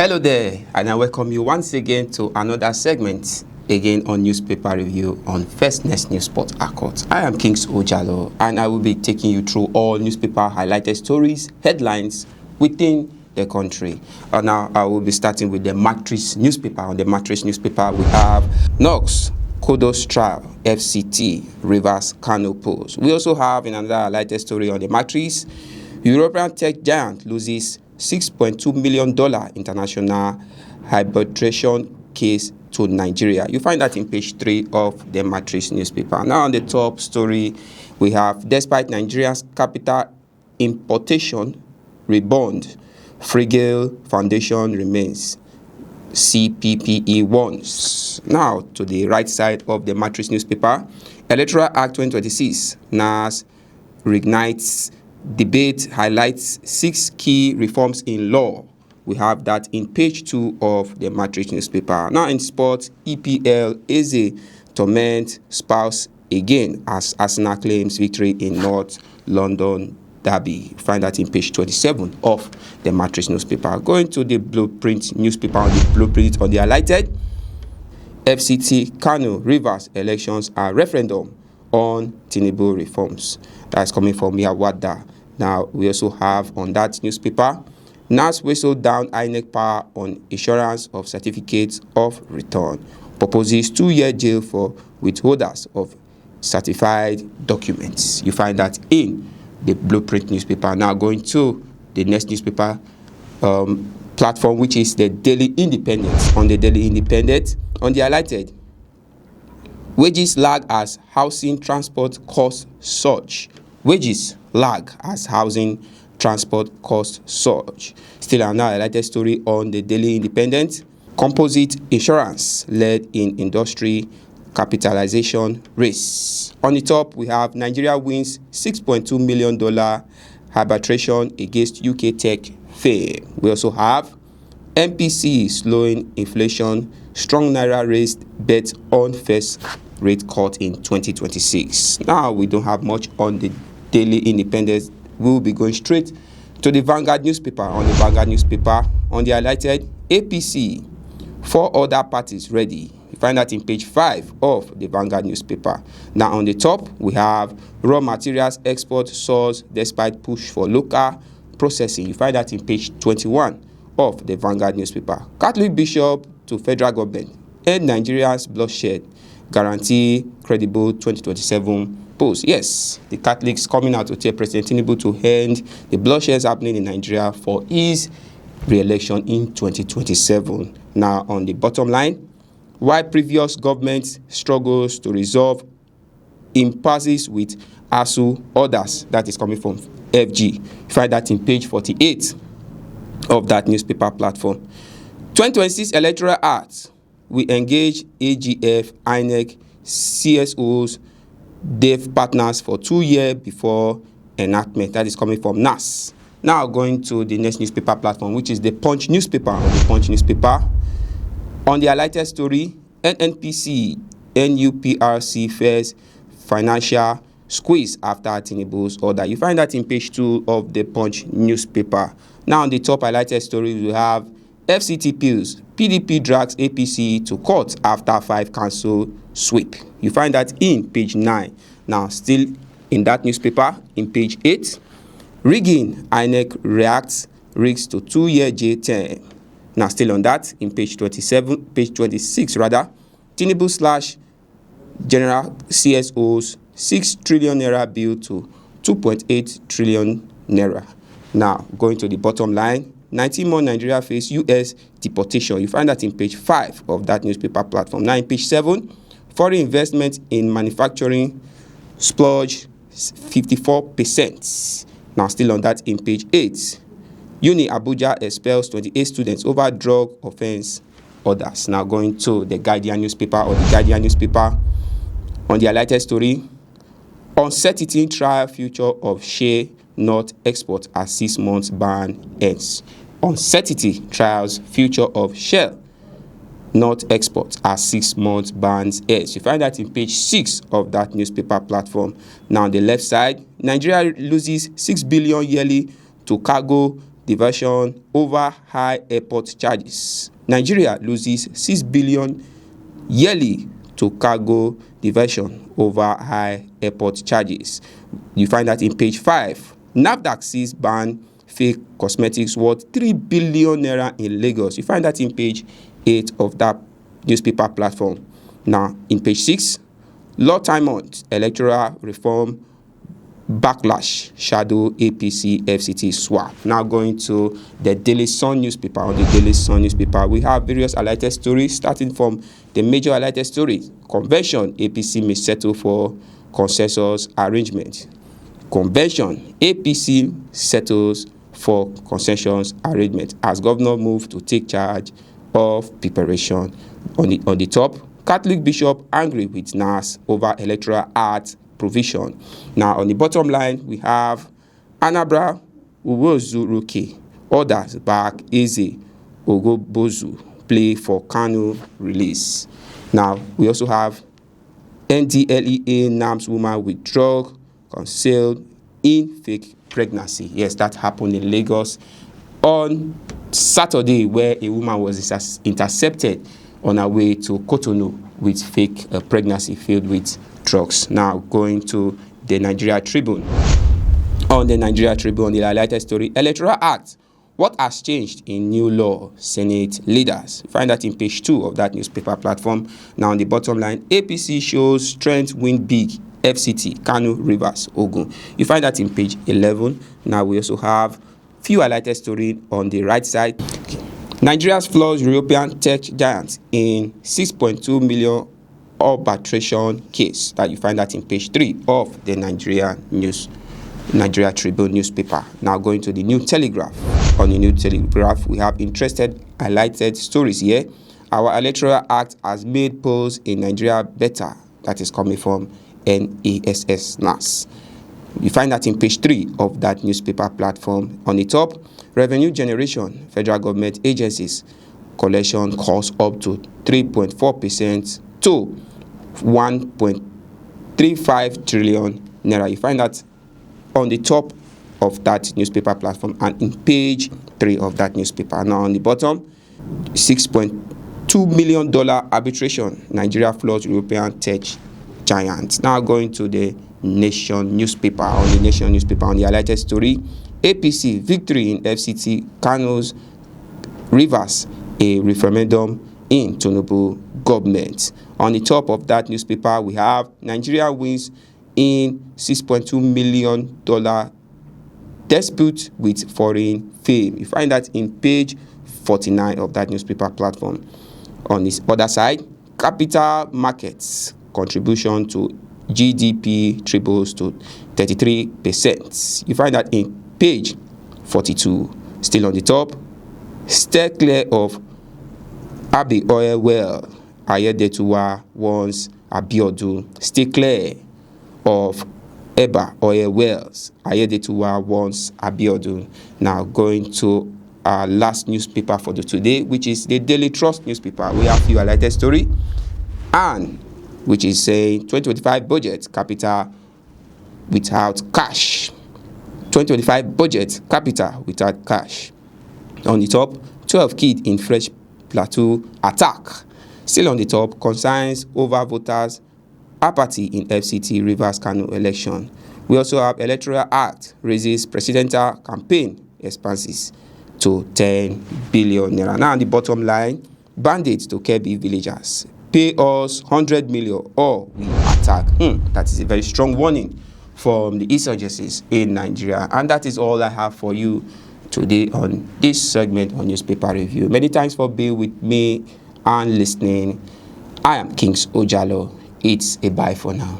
Hello there, and I welcome you once again to another segment, again on newspaper review on First Next News Sport Accord. I am Kings Ojalo, and I will be taking you through all newspaper highlighted stories, headlines within the country. And now I will be starting with the Matrix newspaper. On the Matrix newspaper, we have Knox, Kodos trial, FCT, Rivers, Kano polls. We also have in another highlighted story on the Matrix, European tech giant loses $6.2 million international arbitration case to Nigeria. You find that in page 3 of the Matrix newspaper. Now on the top story, we have, despite Nigeria's capital importation rebound, fragile foundation remains, CPPE warns. Now to the right side of the Matrix newspaper, Electoral Act 2026, NAS reignites debate, highlights 6 key reforms in law. We have that in page 2 of the Matrix newspaper. Now in sports, EPL, Eze torment spouse again as Arsenal claims victory in North London derby. Find that in page 27 of the Matrix newspaper. Going to the Blueprint newspaper, on the Blueprint on the highlighted, FCT, Kano, Rivers elections are referendum on Tinubu reforms. That's coming from Yawada. Now, we also have on that newspaper, NAS whistled down INEC power on issuance of certificates of return. Proposes 2-year jail for withholders of certified documents. You find that in the Blueprint newspaper. Now, going to the next newspaper platform, which is the Daily Independent. On the Daily Independent, on the highlighted, wages lag as housing transport costs surge. Wages lag as housing transport costs surge. Still another highlighted story on the Daily Independent. Composite insurance led in industry capitalization race. On the top, we have Nigeria wins $6.2 million arbitration against UK tech firm. We also have MPC slowing inflation, strong naira raised bet on first rate cut in 2026. Now we don't have much on the Daily Independent. We'll be going straight to the Vanguard newspaper. On the Vanguard newspaper, on the highlighted, APC, 4 other parties ready. You find that in page 5 of the Vanguard newspaper. Now on the top, we have raw materials export soars despite push for local processing. You find that in page 21 of the Vanguard newspaper. Catholic bishop to federal government, end Nigeria's bloodshed, guarantee credible 2027 polls. Yes, the Catholics coming out to tell President Tinubu to end the bloodshed happening in Nigeria for his re-election in 2027. Now on the bottom line, why previous government struggles to resolve impasses with ASU orders. That is coming from FG. You find that in page 48 of that newspaper platform. 2026 Electoral Act, we engage AGF, INEC, CSOs, dev partners for 2 years before enactment. That is coming from NAS. Now going to the next newspaper platform, which is the Punch newspaper. On the Punch newspaper, on the highlighted story, NNPC, NUPRC fares financial squeeze after Tinubu's order. You find that in page 2 of the Punch newspaper. Now on the top highlighted story, we have FCT pills, PDP drags APC to court after 5 council sweep. You find that in page 9. Now still in that newspaper, in page 8, rigging, INEC reacts, rigs to 2-year jail term. Now still on that, in page 26 rather, Tinubu slash general CSOs 6 trillion naira bill to 2.8 trillion naira. Now going to the bottom line, 19 more Nigeria face US deportation. You find that in page 5 of that newspaper platform. Now in page 7, foreign investment in manufacturing splurge 54%. Now still on that in page 8, Uni Abuja expels 28 students over drug offense orders. Now going to the Guardian newspaper, or the Guardian newspaper, on the highlighted story, uncertainty trial future of share not export as 6 months ban ends. Uncertainty trials future of shell not export as 6 months bans ends. You find that in page 6 of that newspaper platform. Now on the left side, Nigeria loses 6 billion yearly to cargo diversion over high airport charges. Nigeria loses 6 billion yearly to cargo diversion over high airport charges. You find that in page 5. NAFDAC sees ban fake cosmetics worth 3 billion naira in Lagos. You find that in page 8 of that newspaper platform. Now, in page 6, Lord Timont, electoral reform backlash, shadow APC FCT swap. Now going to the Daily Sun newspaper. On the Daily Sun newspaper, we have various highlighted stories, starting from the major highlighted story. Convention, APC may settle for consensus arrangement. Convention, APC settles for consensus arrangement as governor move to take charge of preparation. On the top, Catholic bishop angry with NAS over electoral act provision. Now on the bottom line, we have Anambra Uwozuruke orders back Eze Ogbozu play for Kano release. Now we also have NDLEA names woman with drug concealed in fake pregnancy. Yes, that happened in Lagos on Saturday, where a woman was intercepted on her way to Kano with fake pregnancy filled with drugs. Now going to the Nigeria Tribune. On the Nigeria Tribune, the highlighted story, Electoral Act. What has changed in new law? Senate leaders. You find that in page 2 of that newspaper platform. Now on the bottom line, APC shows strength win big. FCT, Kano, Rivers, Ogun. You find that in page 11. Now we also have few highlighted story on the right side. Nigeria's floors European tech giants in 6.2 million arbitration case. That you find that in page 3 of the Nigeria Tribune newspaper. Now going to the New Telegraph. On the New Telegraph, we have interested highlighted stories here. Our electoral act has made polls in Nigeria better. That is coming from NASS. You find that in page 3 of that newspaper platform. On the top, revenue generation, federal government agencies, collection costs up to 3.4% to 1.35 trillion naira. You find that on the top of that newspaper platform and in page 3 of that newspaper. Now on the bottom, $6.2 million arbitration, Nigeria floors European tech giants. Now going to the Nation newspaper. On the Nation newspaper, on the highlighted story, APC victory in FCT, Kano's Rivers, a referendum in Tinubu government. On the top of that newspaper, we have Nigeria wins in $6.2 million dispute with foreign fame. You find that in page 49 of that newspaper platform. On this other side, capital markets contribution to GDP triples to 33%. You find that in page 42. Still on the top, stay clear of Abbey oil well. Ayedetuwa wants Abiodun. Stay clear of Eba oil wells. Ayedetuwa wants Abiodun. Now going to our last newspaper for today, which is the Daily Trust newspaper. We have few highlighted story, and which is saying 2025 budget capital without cash. 2025 budget capital without cash. On the top, 12 killed in Fresh Plateau attack. Still on the top, concerns over voters' apathy in FCT Rivers Kano election. We also have Electoral Act raises presidential campaign expenses to 10 billion naira. Now on the bottom line, bandits to Kebbi villagers. Pay us 100 million or we attack. That is a very strong warning from the insurgencies in Nigeria. And that is all I have for you today on this segment on Newspaper Review. Many thanks for being with me and listening. I am Kings Ojalo. It's a bye for now.